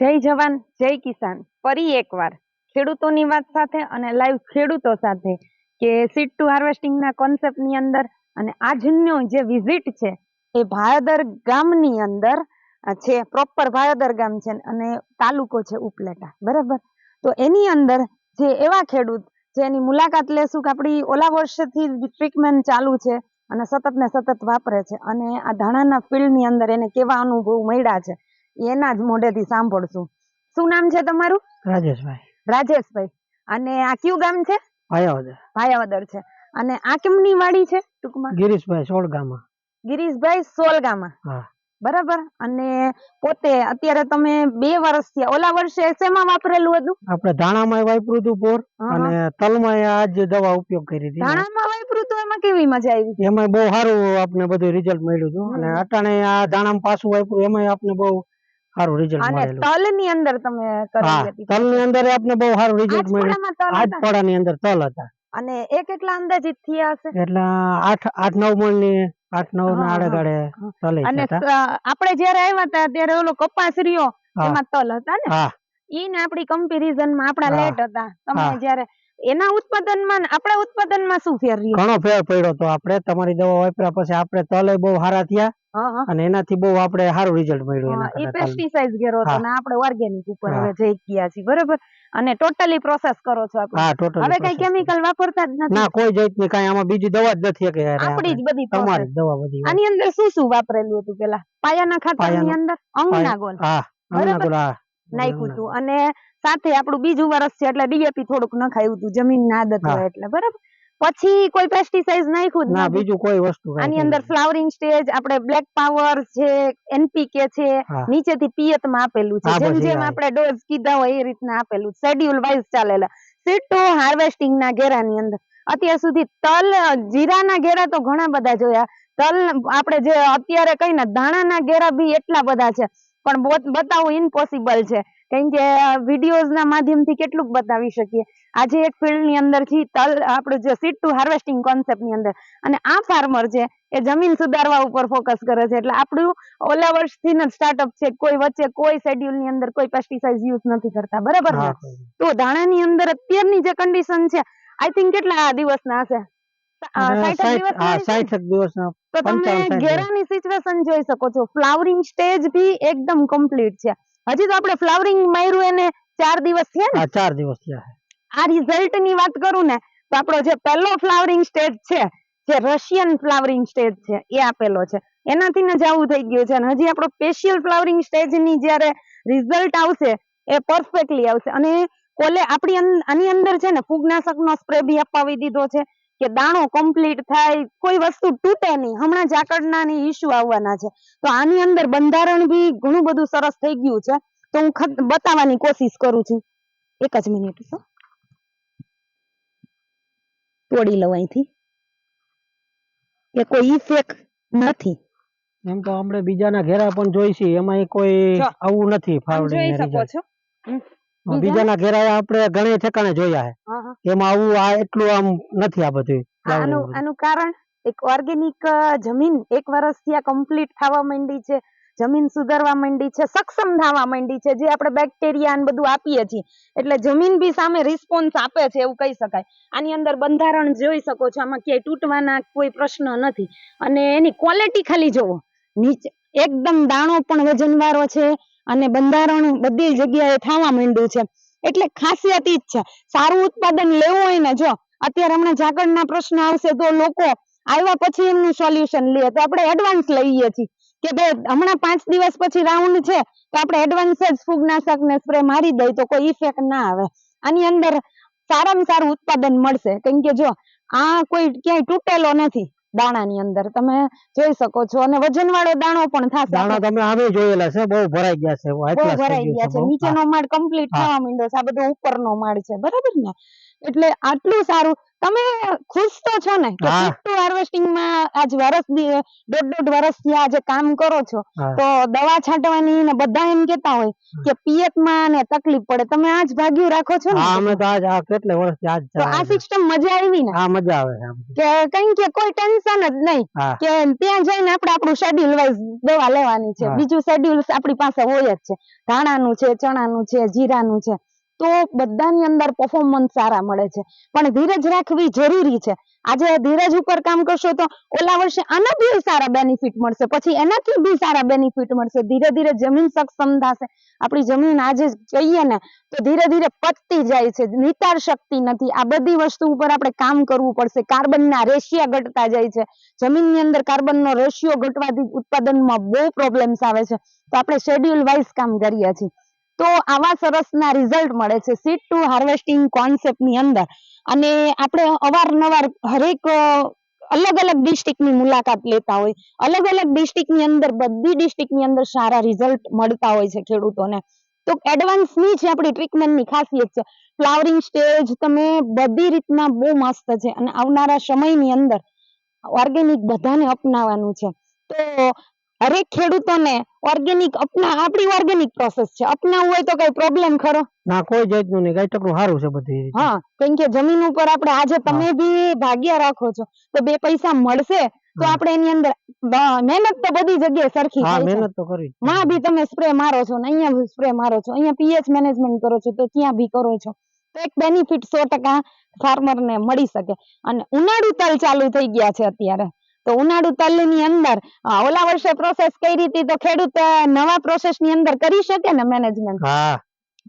જય જવાન જય કિસાન ફરી એકવાર ખેડૂતોની વાત સાથે અને લાઈવ ખેડૂતો સાથે કે સીડ ટુ હાર્વેસ્ટિંગના કોન્સેપ્ટની અંદર અને આજનો જે વિઝિટ છે એ ભાયાદર ગામની અંદર છે. પ્રોપર ભાયાદર ગામ છે અને તાલુકો છે ઉપલેટા, બરાબર. તો એની અંદર જે એવા ખેડૂત જેની મુલાકાત લેશું કે આપણી ઓલા વર્ષથી ટ્રીટમેન્ટ ચાલુ છે અને સતત ને સતત વાપરે છે અને આ ધાણાના ફિલ્ડની અંદર એને કેવા અનુભવ મળ્યા છે એના જ મોઢેથી સાંભળશું. શું નામ છે તમારું? રાજેશભાઈ. રાજેશભાઈ. અને આ કયું ગામ છે? ભાયાવદર. ભાયાવદર છે. અને આ કેમની વાડી છે ટૂંકમાં? ગિરીશભાઈ સોળગામાં. ગિરીશભાઈ સોલગામાં. હા, બરાબર. અને પોતે અત્યારે તમે 2 વર્ષથી ઓલા વર્ષે શેમાં વાપરેલું હતું? આપણે ધાણામાં વાપર્યું હતું પોર અને તલમાં આજ દવા ઉપયોગ કરી હતી. ધાણામાં વાપર્યું તો એમાં કેવી મજા આવી? એમાં બહુ સારું આપણે બધું રિઝલ્ટ મળ્યું હતું અને અટાણે આ ધાણામાં પાછું વાપર્યું એમાં આપણે બહુ સારું રિઝલ્ટ મળેલું. તલ ની અંદર તમે કરેલી હતી? તલ ની અંદર આપણે બહુ સારું રિઝલ્ટ મળ્યું. આજપડા ની અંદર તલ હતા. અને એ કેટલા અંદાજિત થયા હશે? એટલે 8-9 મણ ની 8-9 ના આડે તલે. અને આપણે જયારે આવ્યા હતા ત્યારે ઓલો કપાસ રહ્યો એમાં તલ હતા ને? હા. ઈ ને આપણી કમ્પેરિઝન માં આપણા લેટ હતા. તમે જયારે એના ઉત્પાદનમાં આપણા ઉત્પાદનમાં શું ફેર રહ્યો? ઘણો ફેર પડ્યો તો. આપણે તમારી દવા વાપર્યા પછી આપણે તલે બહુ સારા થયા અને એનાથી બહુ આપણે સારું રિઝલ્ટ મળ્યું. એ પેસ્ટિસાઇડ ગેરો હતો ને આપણે ઓર્ગેનિક ઉપર હવે જઈ ગયા છીએ, બરાબર. અને ટોટલી પ્રોસેસ કરો છો આપણે? હા, ટોટલી. હવે કઈ કેમિકલ વાપરતા જ નથી? ના, કોઈ જાતની કઈ આમાં બીજી દવા જ નથી કે આપણી જ બધી તમારી દવા બધી. આની અંદર શું શું વાપરેલું હતું પેલા? પાયાના ખાતરની અંદર અંગના ગોલ. હા, અંગના ગોલ નાખ્યું હતું અને સાથે આપણું બીજું વર્ષ છે એટલે ડીએપી થોડુંક નખાયું હતું, જમીનની આદત હોય એટલે, બરાબર. પછી કોઈ પેસ્ટિસાઇડ નાખ્યું જ ના, બીજું કોઈ વસ્તુ. આની અંદર ફ્લાવરિંગ સ્ટેજ આપણે બ્લેક પાવર છે, એનપીકે છે, નીચેથી પિયત માં આપેલું છે. જેમ જેમ આપણે ડોઝ કીધા હોય એ રીતના આપેલું, શેડ્યુલ વાઇઝ ચાલેલા. સીડ ટુ હાર્વેસ્ટિંગ ના ઘેરાની અંદર અત્યાર સુધી તલ જીરાના ઘેરા તો ઘણા બધા જોયા. તલ આપણે જે અત્યારે કઈ ને ધાણાના ઘેરા બી એટલા બધા છે પણ બતાવવું ઇમ્પોસિબલ છે, કેમ કે વિડીયોઝ ના માધ્યમથી કેટલુંક બતાવી શકીએ. આજે એક ફિલ્ડ ની અંદર થી તલ આપણું જે સીડ ટુ હાર્વેસ્ટિંગ કોન્સેપ્ટ ની અંદર અને આ ફાર્મર છે એ જમીન સુધારવા ઉપર ફોકસ કરે છે એટલે આપણું ઓલા વર્ષથી જ સ્ટાર્ટઅપ છે. કોઈ વચ્ચે કોઈ શેડ્યુલ ની અંદર કોઈ પેસ્ટિસાઇડ યુઝ નથી કરતા, બરાબર ને? તો ધાણાની અંદર અત્યારની જે કન્ડિશન છે આઈ થિંક કેટલા દિવસના હશે? 60 દિવસના. તો તમે ઘેરાની સિચ્યુએશન જોઈ શકો છો. ફ્લાવરિંગ સ્ટેજ બી એકદમ કમ્પ્લીટ છે. હજી તો આપણે ફ્લાવરિંગ માર્યું એને 4 દિવસ થયા ને? 4 દિવસ થયા. આ રિઝલ્ટ ની વાત કરું ને તો આપણો જે પહેલો ફ્લાવરિંગ સ્ટેજ છે, જે રશિયન ફ્લાવરિંગ સ્ટેજ છે એ આપેલો છે, એનાથી ને જ આવું થઈ ગયું છે. અને હજી આપણો સ્પેશિયલ ફ્લાવરિંગ સ્ટેજ ની જયારે રિઝલ્ટ આવશે એ પરફેક્ટલી આવશે. અને આપણી આની અંદર છે ને ફૂગનાશકનો સ્પ્રે બી અપાવી દીધો છે કે દાણો કમ્પ્લીટ થાય, કોઈ વસ્તુ તૂટે નહીં. હમણાં ઝાકળના ની ઇશ્યુ આવવાના છે તો આની અંદર બંધારણ બી ઘણું બધું સરસ થઈ ગયું છે. તો હું બતાવવાની કોશિશ કરું છું. એક જ મિનિટ તોડી લઉં અહીંથી કે કોઈ ઇફેક્ટ નથી. એમ તો આપણે બીજાના ઘેરા પણ જોઈ છે, એમાં કોઈ આવું નથી. જોઈ શકો છો બીજાના ઘેરા આપણે ઘણી ઠેકાણે જોયા છે, એમાં આવું એટલું આમ નથી. આ બધું આનું કારણ એક ઓર્ગેનિક જમીન 1 વર્ષથી આ કમ્પ્લીટ થવા માંડી છે, જમીન સુધારવા માંડી છે, સક્ષમ થવા માંડી છે. જે આપણે બેક્ટેરિયા ને બધું આપીએ છીએ એટલે જમીન બી સામે રિસ્પોન્સ આપે છે એવું કહી શકાય. આની અંદર બંધારણ જોઈ શકો છો, આમાં ક્યાંય તૂટવાના કોઈ પ્રશ્ન નથી. અને એની ક્વોલિટી ખાલી જોવો, નીચે એકદમ દાણો પણ વજનવાળો છે અને બંધારણ બધી જગ્યાએ થવા માંડ્યું છે. એટલે ખાસિયત ઈ જ છે. સારું ઉત્પાદન લેવું હોય ને, જો અત્યારે હમણાં ઝાકળના પ્રશ્ન આવશે તો લોકો આવ્યા પછી એમનું સોલ્યુશન લે તો આપણે એડવાન્સ લઈએ છીએ કે ભાઈ હમણાં 5 દિવસ પછી રાઉન્ડ છે તો આપણે એડવાન્સ જ ફૂગનાશક ને સ્પ્રે મારી દઈએ તો કોઈ ઇફેક્ટ ના આવે. આની અંદર સારામાં સારું ઉત્પાદન મળશે, કેમ કે જો આ કોઈ ક્યાંય તૂટેલો નથી. દાણાની અંદર તમે જોઈ શકો છો અને વજનવાળો દાણો પણ થશે. દાણા તમે આવે જોયેલા છે, બહુ ભરાઈ ગયા છે. બહુ ભરાઈ ગયા છે. નીચેનો માળ કમ્પ્લીટ થવા માંડ્યો છે, આ બધો ઉપરનો માળ છે, બરાબર ને? એટલે આટલું સારું. તમે ખુશ તો છો ને કે હા. સીડ ટુ હાર્વેસ્ટિંગ માં આજ દોઢ વર્ષથી આ જે કામ કરો છો, હા. તો દવા છાંટવાની ને બધા એમ કેતા હોય કે પિયત માં ને તકલીફ પડે, તમે આજ ભાગ્યું રાખો છો ને હા, અમે બધું. તો આજ આ કેટલે વર્ષથી આજ તો આ ચલાવે છે. સિસ્ટમ મજા આવી ને હા, મજા આવે છે આમ. કે કઈ કે કોઈ ટેન્શન જ નહીં હા. કે ત્યાં જઈને આપણે આપણું શેડ્યુલ વાઇઝ દવા લેવાની છે. હા. બીજું શેડ્યુલ આપણી પાસે હોય જ છે, ધાણાનું છે, ચણાનું છે, જીરાનું છે, તો બધાની અંદર પરફોર્મન્સ સારા મળે છે. પણ ધીરજ રાખવી જરૂરી છે. આજે ધીરજ ઉપર કામ કરશો તો ઓલા વર્ષે આના બી સારા બેનિફિટ મળશે, પછી એનાથી બી સારા બેનિફિટ મળશે. ધીરે ધીરે જમીન સક્ષમ થશે. આપણી જમીન આજે કહીએ ને તો ધીરે ધીરે પતતી જાય છે, નિતાર શક્તિ નથી. આ બધી વસ્તુ ઉપર આપણે કામ કરવું પડશે. કાર્બનના રેશિયા ઘટતા જાય છે. જમીનની અંદર કાર્બનનો રેશિયો ઘટવાથી ઉત્પાદનમાં બહુ પ્રોબ્લેમ્સ આવે છે. તો આપણે શેડ્યુલ વાઇઝ કામ કરીએ છીએ, તો આવા સરસના રિઝલ્ટ મળે છે સીડ ટુ હાર્વેસ્ટિંગ કોન્સેપ્ટની અંદર. અને આપણે અવારનવાર હરેક અલગ અલગ ડિસ્ટ્રિક્ટની મુલાકાત લેતા હોય, અલગ અલગ ડિસ્ટ્રિક્ટની અંદર બધી ડિસ્ટ્રિક્ટની અંદર સારા રિઝલ્ટ મળતા હોય છે ખેડૂતોને. તો એડવાન્સની છે આપણી ટ્રીટમેન્ટની ખાસિયત છે. ફ્લાવરિંગ સ્ટેજ તમે બધી રીતના બહુ મસ્ત છે, અને આવનારા સમયની અંદર ઓર્ગેનિક બધાને અપનાવવાનું છે. તો હરેક ખેડૂતોને ઓર્ગેનિક આપણી ઓર્ગેનિક પ્રોસેસ છે, અપનાવવું હોય તો કઈ પ્રોબ્લેમ ખરો? ના, કોઈ જાતનું નહીં, કઈ ટકનું સારું છે બધી રીતે. હા, કેમ કે જમીન ઉપર આપણે આજે તમે બી ભાગ્ય રાખો છો, તો બે પૈસા મળશે તો આપણે એની અંદર મહેનત તો બધી જગ્યાએ સરખી હા, થાય છે. મહેનત તો કરી. માં બી તમે સ્પ્રે મારો છો ને અહીંયા સ્પ્રે મારો છો, અહીંયા પીએચ મેનેજમેન્ટ કરો છો તો ત્યાં બી કરો છો, તો એક બેનિફિટ 100% ફાર્મર ને મળી શકે. અને ઉનાળુ તલ ચાલુ થઈ ગયા છે અત્યારે, તો ઉનાળુ તલની અંદર ઓલા વર્ષે પ્રોસેસ કરી હતી, તો ખેડૂત નવા પ્રોસેસ ની અંદર કરી શકે ને મેનેજમેન્ટ. હા,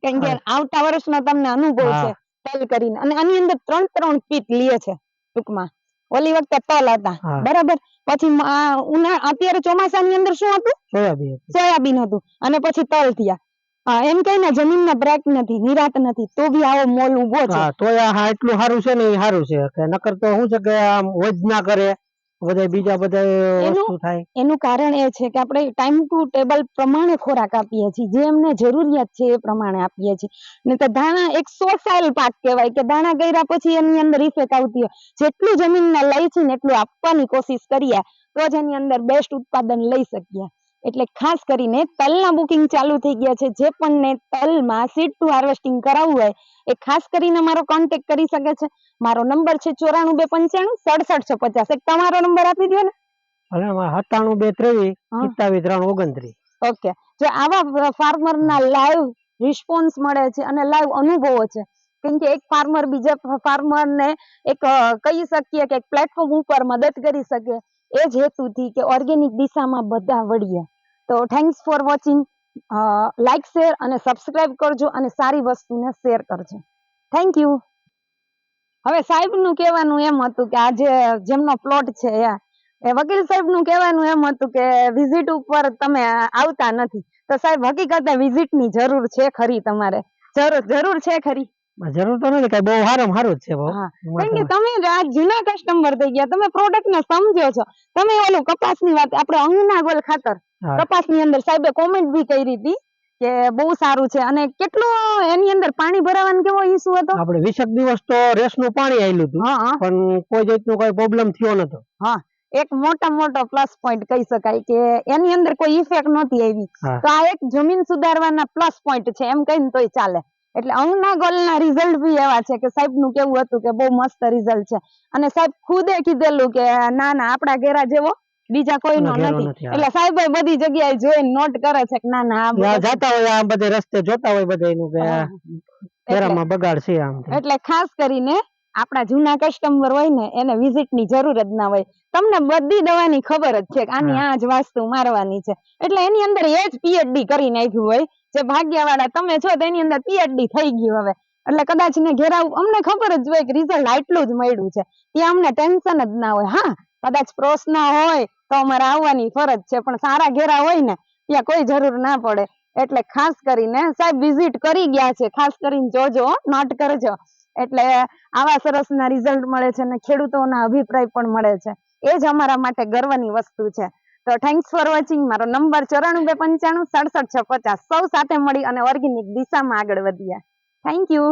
કેમ કે આવતા વર્ષનો તમને અનુભવ છે તલ કરીને, અને આની અંદર 3 પીક લે છે ટૂંકમાં. ઓલી વખતે તલ હતા, બરાબર, પછી અત્યારે ચોમાસાની અંદર શું હતું? સોયાબીન હતું, અને પછી તલ થયા. એમ કહીને જમીનને બ્રેક નથી, નિરાત નથી, તો બી આવો મોલ ઉભો છે. તોય એટલું સારું છે ને, એ સારું છે કે નકર તો શું છે કે આમ વજ ના કરે બીજા વસ્તુ થાય. એનું કારણ એ છે કે આપણે ટાઈમ ટુ ટેબલ પ્રમાણે ખોરાક આપીએ છીએ, જે એમને જરૂરિયાત છે એ પ્રમાણે આપીએ છીએ. ને તો દાણા એક સોસાયલ પાક કહેવાય કે દાણા કર્યા પછી એની અંદર ઇફેક્ટ આવતી હોય. જેટલું જમીનને લઈ છે ને એટલું આપવાની કોશિશ કરીએ તો જ એની અંદર બેસ્ટ ઉત્પાદન લઈ શકીએ. એટલે ખાસ કરીને તલના બુકિંગ ચાલુ થઈ ગયા છે. જે પણ ને તલમાં સીડ ટુ હાર્વેસ્ટિંગ કરાવવું હોય એ ખાસ કરીને મારો કોન્ટેક્ટ કરી શકે છે. મારો નંબર છે 9425566650. એક તમારો નંબર આપી દો ને. 9723275329. ઓકે, જો આવા ફાર્મરના લાઈવ રિસ્પોન્સ મળે છે અને લાઈવ અનુભવો છે, કેમ કે એક ફાર્મર બીજા ફાર્મરને એક કહી શકીએ કે એક પ્લેટફોર્મ ઉપર મદદ કરી શકે, એ જ હેતુથી કે ઓર્ગેનિક દિશામાં બધા વળીએ. તો thanks for watching. Like, share અને સબસ્ક્રાઇબ કરજો, અને સારી વસ્તુને શેર કરજો. Thank you. હવે સાહેબનું કહેવાનું એમ હતું કે આજે જેમનો પ્લોટ છે એ વકીલ સાહેબનું કહેવાનું એમ હતું કે વિઝિટ ઉપર તમે આવતા નથી, તો સાહેબ હકીકતે વિઝિટની જરૂર છે ખરી તમારે? જરૂર છે ખરી? જરૂર તો નથી, કઈ બહુ સારું જ છે. કેમ કે તમે આ જૂના કસ્ટમર થઈ ગયા, તમે પ્રોડક્ટ ને સમજો છો. તમે ઓલું કપાસની વાત, આપણે અંગના ગોલ ખાતર કપાસની અંદર સાહેબે કોમેન્ટ બી કરી હતી કે બહુ સારું છે, અને કેટલું એની અંદર પાણી ભરાવાનું કેવો ઇસ્યુ હતો? આપણે 20 દિવસ તો રેસનું પાણી આવેલું હતું, પણ કોઈ જાતનો કોઈ પ્રોબ્લેમ થયો નતો. હા, એક મોટો પ્લસ પોઈન્ટ કહી શકાય કે એની અંદર કોઈ ઇફેક્ટ નહોતી આવી. તો આ એક જમીન સુધારવાના પ્લસ પોઈન્ટ છે એમ કહીને તોય ચાલે. એટલે અંગના ગોલના રિઝલ્ટ બી એવા છે કે સાહેબનું કેવું હતું કે બહુ મસ્ત રિઝલ્ટ છે, અને સાહેબ ખુદે કીધેલું કે ના આપણા ઘેરા જેવો બીજા કોઈનો નથી. એટલે સાહેબ બધી જગ્યાએ જોઈને નોટ કરે છે કે ના જાતા હોય આ બધે રસ્તે જોતા હોય બધા એનું કે ઘેરામાં બગાડ છે આમ. એટલે ખાસ કરીને આપણા જૂના કસ્ટમર હોય ને એને વિઝિટની જરૂર જ ના હોય. તમને બધી દવાની ખબર જ છે કે આની આ જ વસ્તુ મારવાની છે, એટલે એની અંદર એ જ પીએચડી કરી નાખ્યું હોય. જે ભાગ્યવાળા તમે છો તેની અંદર પીએચડી થઈ ગયું હવે, એટલે કદાચ ને ઘેરા અમને ખબર જ હોય કે રિઝલ્ટ આટલું જ મળ્યું છે, ત્યાં અમને ટેન્શન જ ના હોય. હા, કદાચ પ્રશ્ન હોય તો અમારે આવવાની ફરજ છે, પણ સારા ઘેરા હોય ને ત્યાં કોઈ જરૂર ના પડે. એટલે ખાસ કરીને સાહેબ વિઝિટ કરી ગયા છે, ખાસ કરીને જોજો, નોટ કરજો. એટલે આવા સરસના રિઝલ્ટ મળે છે અને ખેડૂતોના અભિપ્રાય પણ મળે છે, એ જ અમારા માટે ગર્વની વસ્તુ છે. તો થેન્ક્સ ફોર વોચિંગ. મારો નંબર 9425566650. સૌ સાથે મળી અને ઓર્ગેનિક દિશામાં આગળ વધીએ. Thank you.